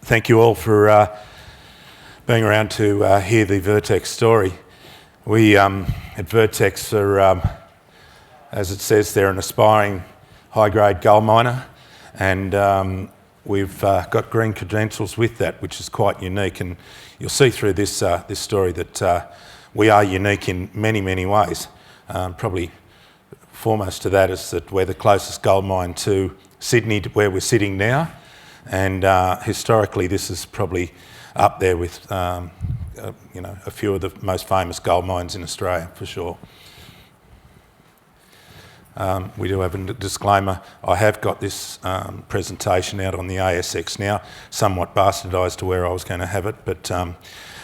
thank you all for being around to hear the Vertex story. We at Vertex are, as it says there, an aspiring high-grade gold miner, and we've got green credentials with that, which is quite unique. And you'll see through this this story that we are unique in many, many ways. Probably foremost to that is that we're the closest gold mine to Sydney, where we're sitting now, and historically this is probably up there with you know, a few of the most famous gold mines in Australia for sure. We do have a disclaimer. I have got this presentation out on the ASX now, somewhat bastardised to where I was going to have it, but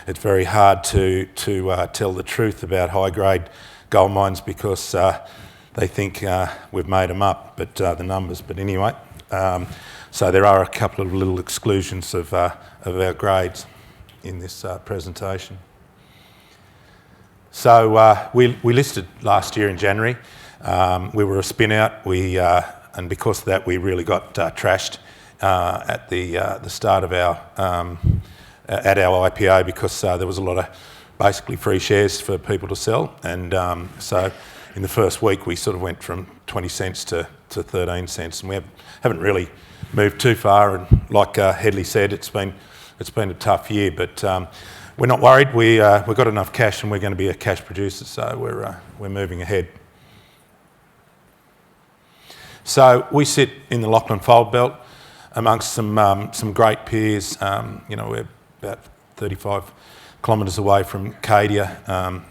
it's very hard to tell the truth about high-grade gold mines because they think we've made them up, but the numbers. But anyway, so there are a couple of little exclusions of our grades in this presentation. So we listed last year in January. We were a spin out. And because of that, we really got trashed at the start of our at our IPO because there was a lot of basically free shares for people to sell, and so in the first week we sort of went from 20 cents to 13 cents, and we haven't really moved too far. And like Headley said, it's been a tough year, but we're not worried. We've got enough cash, and we're going to be a cash producer, so we're moving ahead. So we sit in the Lachlan Fold Belt amongst some great peers. You know, we're about 35 kilometres away from Cadia,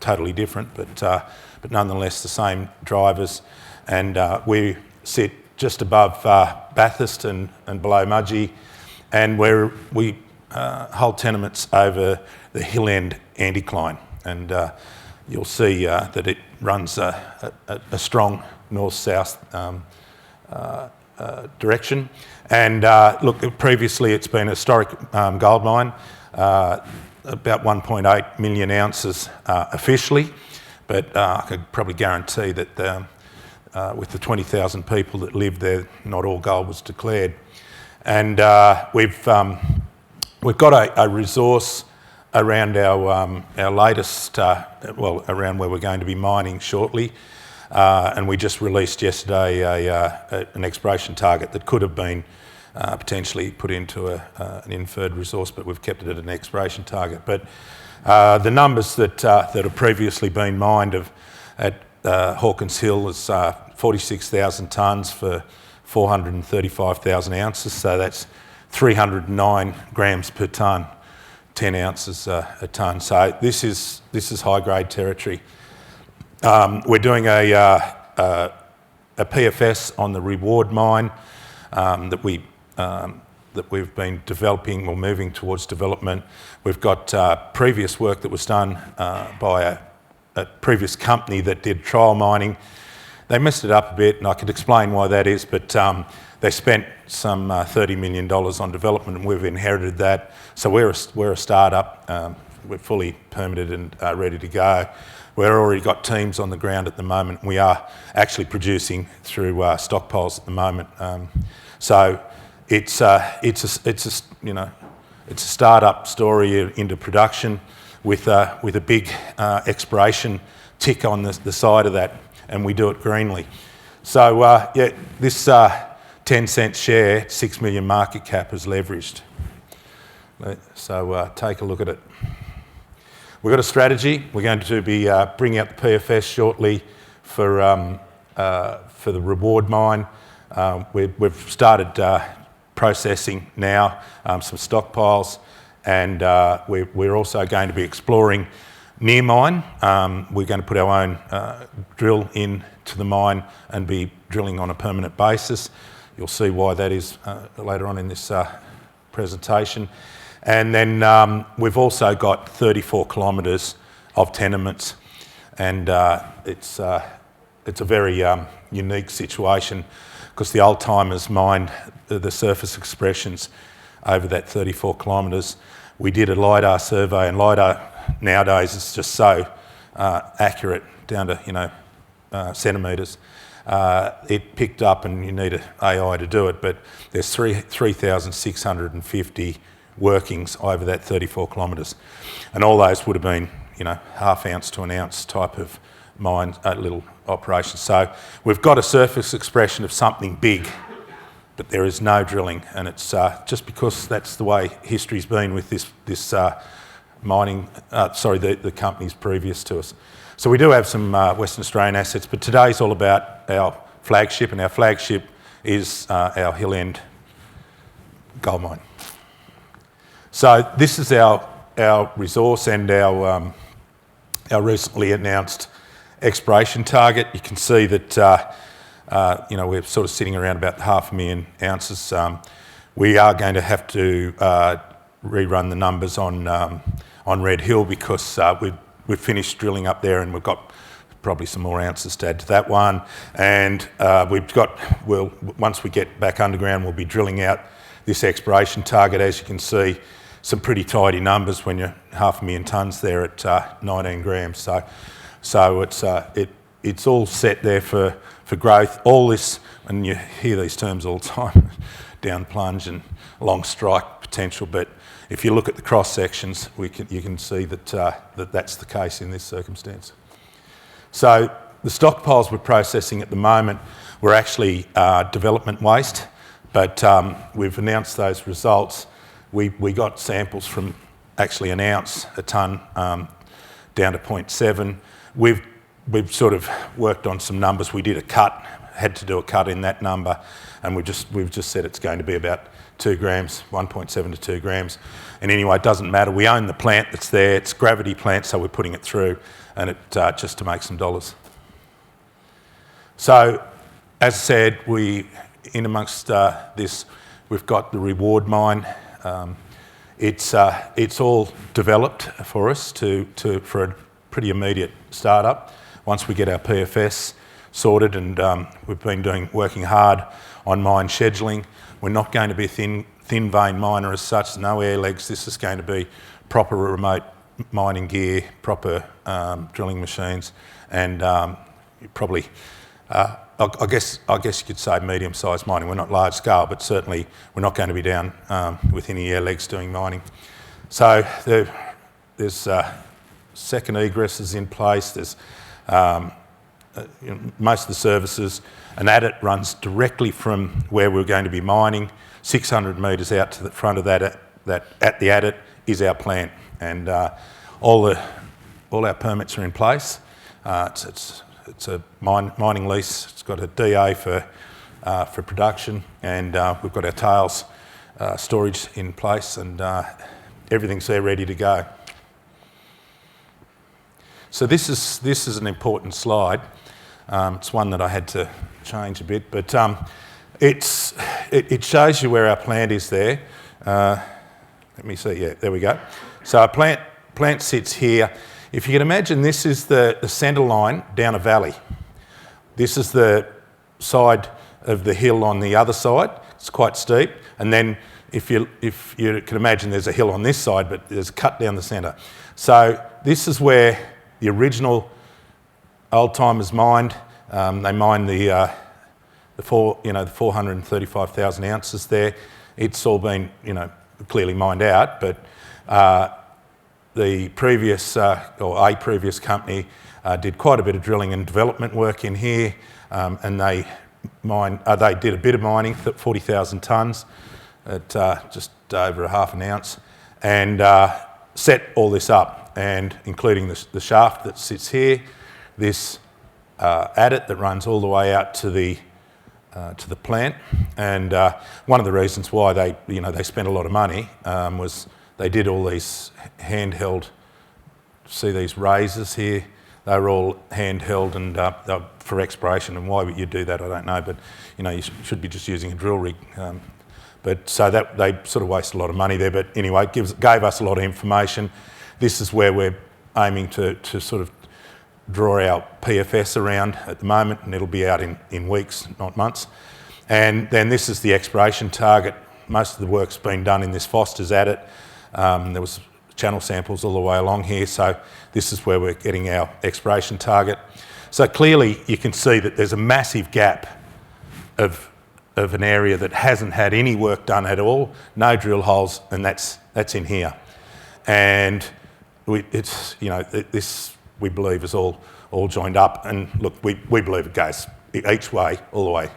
totally different, but nonetheless the same drivers. And we sit just above Bathurst and below Mudgee, and we hold tenements over the hill end anticline, and you'll see that it runs a strong north-south direction. And look, previously it's been a historic gold mine, about 1.8 million ounces officially, but I could probably guarantee that with the 20,000 people that live there, not all gold was declared. And we've got a resource around our latest, well, around where we're going to be mining shortly. And we just released yesterday an exploration target that could have been potentially put into an inferred resource, but we've kept it at an exploration target. But the numbers that have previously been mined at Hawkins Hill is 46,000 tonnes for 435,000 ounces, so that's 309 grams per tonne, 10 ounces a tonne. So this is high-grade territory. We're doing a PFS on the Reward mine that we've been developing or moving towards development. We've got previous work that was done by a previous company that did trial mining. They messed it up a bit, and I could explain why that is, but they spent some $30 million on development, and we've inherited that. So we're a startup. We're fully permitted and ready to go. We've already got teams on the ground at the moment. We are actually producing through stockpiles at the moment. So it's a startup story into production with a big exploration tick on the side of that, and we do it greenly. So yeah, this 10 cent share, 6 million market cap is leveraged. So take a look at it. We've got a strategy. We're going to be bringing out the PFS shortly for the Reward mine. We've started processing now some stockpiles, and we're also going to be exploring near mine. We're going to put our own drill into the mine and be drilling on a permanent basis. You'll see why that is later on in this presentation. And then we've also got 34 kilometres of tenements, and it's a very unique situation because the old timers mined the surface expressions over that 34 kilometres. We did a LiDAR survey, and LiDAR nowadays is just so accurate down to centimetres. it picked up, and you need an AI to do it, but there's 3,650 workings over that 34 kilometres. And all those would have been, half ounce to an ounce type of mine, little operation. So we've got a surface expression of something big, but there is no drilling, and it's just because that's the way history's been with this mining, the companies previous to us. So we do have some Western Australian assets, but today's all about our flagship, and our flagship is our Hill End gold mine. So this is our resource and our recently announced exploration target. You can see that we're sort of sitting around about 500,000 ounces. We are going to have to rerun the numbers on Red Hill because we've finished drilling up there, and we've got probably some more ounces to add to that one. And once we get back underground, we'll be drilling out this exploration target. As you can see, some pretty tidy numbers when you're 500,000 tonnes there at 19 grams. So it's all set there for growth. All this, and you hear these terms all the time, down plunge and long strike potential, but if you look at the cross sections, you can see that that's the case in this circumstance. So the stockpiles we're processing at the moment were actually development waste, but we've announced those results. We got samples from actually an ounce a tonne down to 0.7. We've sort of worked on some numbers. We did had to do a cut in that number, and we've just said it's going to be about 2 grams, 1.7 to 2 grams. And anyway, it doesn't matter. We own the plant that's there. It's a gravity plant, so we're putting it through, and it just to make some dollars. So, as I said, in amongst this, we've got the Reward mine. It's all developed for us for a pretty immediate startup. Once we get our PFS sorted, and we've been working hard on mine scheduling. We're not going to be a thin vein miner as such, no air legs. This is going to be proper remote mining gear, proper drilling machines, and probably, I guess you could say medium-sized mining. We're not large scale, but certainly we're not going to be down with any air legs doing mining. So there's second egresses in place. There's most of the services. An adit runs directly from where we're going to be mining, 600 metres out to the front of that at the adit is our plant, and all our permits are in place. It's a mining lease. It's got a DA for production, and we've got our tails storage in place, and everything's there ready to go. So this is an important slide. It's one that I had to change a bit, but it shows you where our plant is there. Let me see. Yeah, there we go. So our plant sits here. If you can imagine, this is the centre line down a valley. This is the side of the hill on the other side. It's quite steep, and then if you can imagine, there's a hill on this side, but there's a cut down the centre. So this is where the original old timers mined. They mined the 435,000 ounces there. It's all been clearly mined out, but the previous a previous company did quite a bit of drilling and development work in here, and they did a bit of mining, 40,000 tonnes at just over half an ounce, and set all this up, and including the shaft that sits here, this adit that runs all the way out to the plant. And one of the reasons why they spent a lot of money was they did all these handheld. See these razors here? They were all handheld, and they're for exploration. And why would you do that? I don't know. But you should be just using a drill rig. But so that they sort of waste a lot of money there. But anyway, it gave us a lot of information. This is where we're aiming to sort of draw our PFS around at the moment, and it'll be out in weeks, not months. And then this is the exploration target. Most of the work's been done in this Foster's adit. There was channel samples all the way along here, so this is where we're getting our exploration target. So clearly you can see that there's a massive gap of an area that hasn't had any work done at all, no drill holes, and that's in here. And this we believe is all joined up. And look, we believe it goes each way, all the way,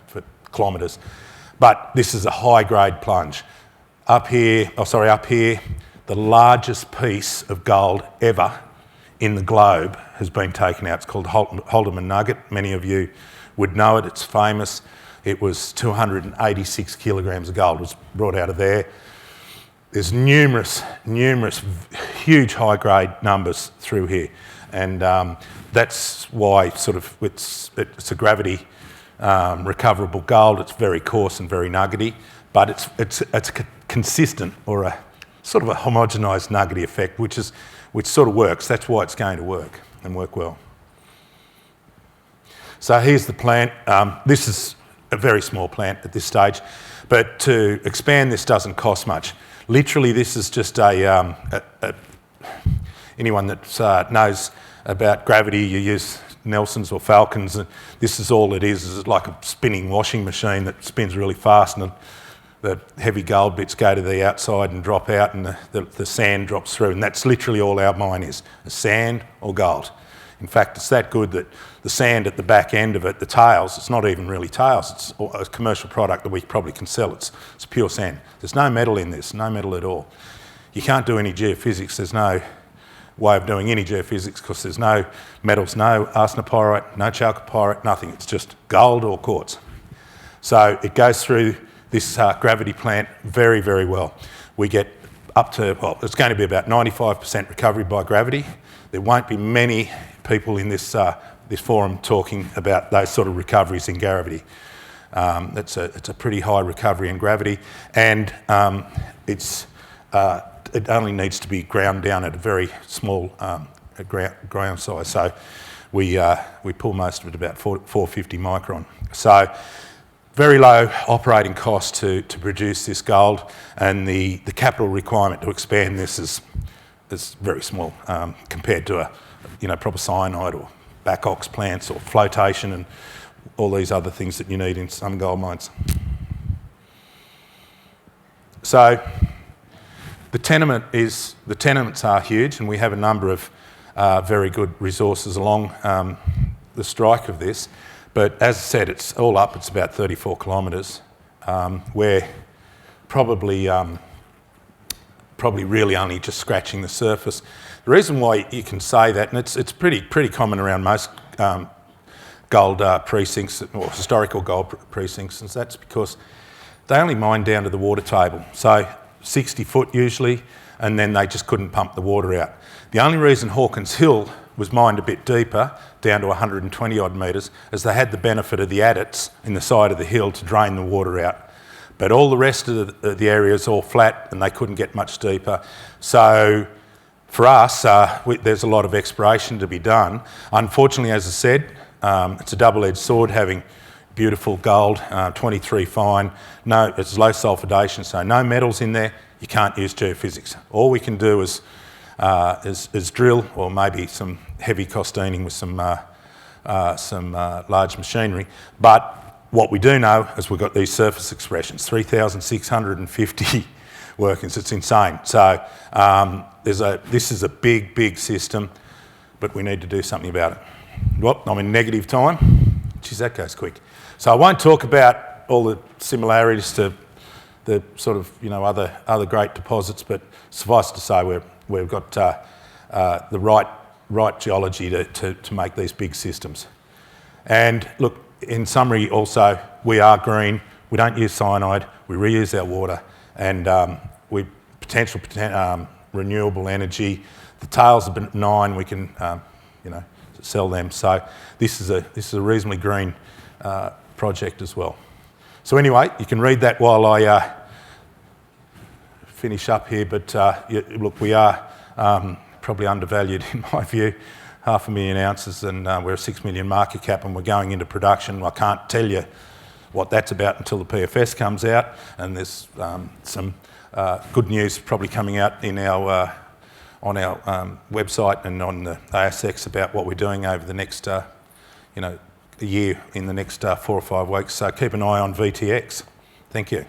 for kilometres. But this is a high-grade plunge. Up here, the largest piece of gold ever in the globe has been taken out. It's called Haldeman Nugget. Many of you would know it. It's famous. It was 286 kilograms of gold was brought out of there. There's numerous huge high-grade numbers through here, and that's why it's a gravity recoverable gold. It's very coarse and very nuggety, but it's a consistent, or a sort of a homogenised nuggety effect, which sort of works. That's why it's going to work and work well. So here's the plant. This is a very small plant at this stage, but to expand this doesn't cost much. Literally, this is just anyone that knows about gravity, you use Nelsons or Falcons, and this is all it is like a spinning washing machine that spins really fast, and the heavy gold bits go to the outside and drop out, and the sand drops through, and that's literally all our mine is sand or gold. In fact, it's that good that the sand at the back end of it, the tails, it's not even really tails, it's a commercial product that we probably can sell. It's pure sand. There's no metal in this, no metal at all. You can't do any geophysics. There's no way of doing any geophysics because there's no metals, no arsenopyrite, no chalcopyrite, nothing. It's just gold or quartz. So it goes through this gravity plant very, very well. We get up to, it's going to be about 95% recovery by gravity. There won't be many people in this forum talking about those sort of recoveries in gravity. It's a pretty high recovery in gravity, and it only needs to be ground down at a very small ground size. So we pull most of it about 450 micron. So very low operating cost to produce this gold, and the capital requirement to expand this is very small compared to a proper cyanide or back ox plants or flotation and all these other things that you need in some gold mines. So the tenements are huge, and we have a number of very good resources along the strike of this. But as I said, it's all up. It's about 34 kilometres. We're probably really only just scratching the surface. The reason why you can say that, and it's pretty common around most gold precincts or historical gold precincts, and that's because they only mine down to the water table, so 60 foot usually, and then they just couldn't pump the water out. The only reason Hawkins Hill was mined a bit deeper, down to 120 odd metres, is they had the benefit of the adits in the side of the hill to drain the water out. But all the rest of the area is all flat, and they couldn't get much deeper. So for us, there's a lot of exploration to be done. Unfortunately, as I said, it's a double-edged sword having beautiful gold, 23 fine. No, it's low sulfidation, so no metals in there. You can't use geophysics. All we can do is drill, or maybe some heavy costining with some large machinery. But what we do know is we've got these surface expressions, 3,650 workings. It's insane. So this is a big system, but we need to do something about it. Well, I'm in negative time. Geez, that goes quick. So I won't talk about all the similarities to the sort of other great deposits, but suffice to say we've got the right geology to make these big systems. And look, in summary, also we are green. We don't use cyanide. We reuse our water, and we potential renewable energy. The tails are benign. We can sell them. So this is a reasonably green project as well. So anyway, you can read that while I finish up here. But look, we are probably undervalued in my view. 500,000 ounces, and we're a 6 million market cap, and we're going into production. I can't tell you what that's about until the PFS comes out, and there's some good news probably coming out in our on our website and on the ASX about what we're doing over the next a year in the next 4 or 5 weeks. So keep an eye on VTX. Thank you.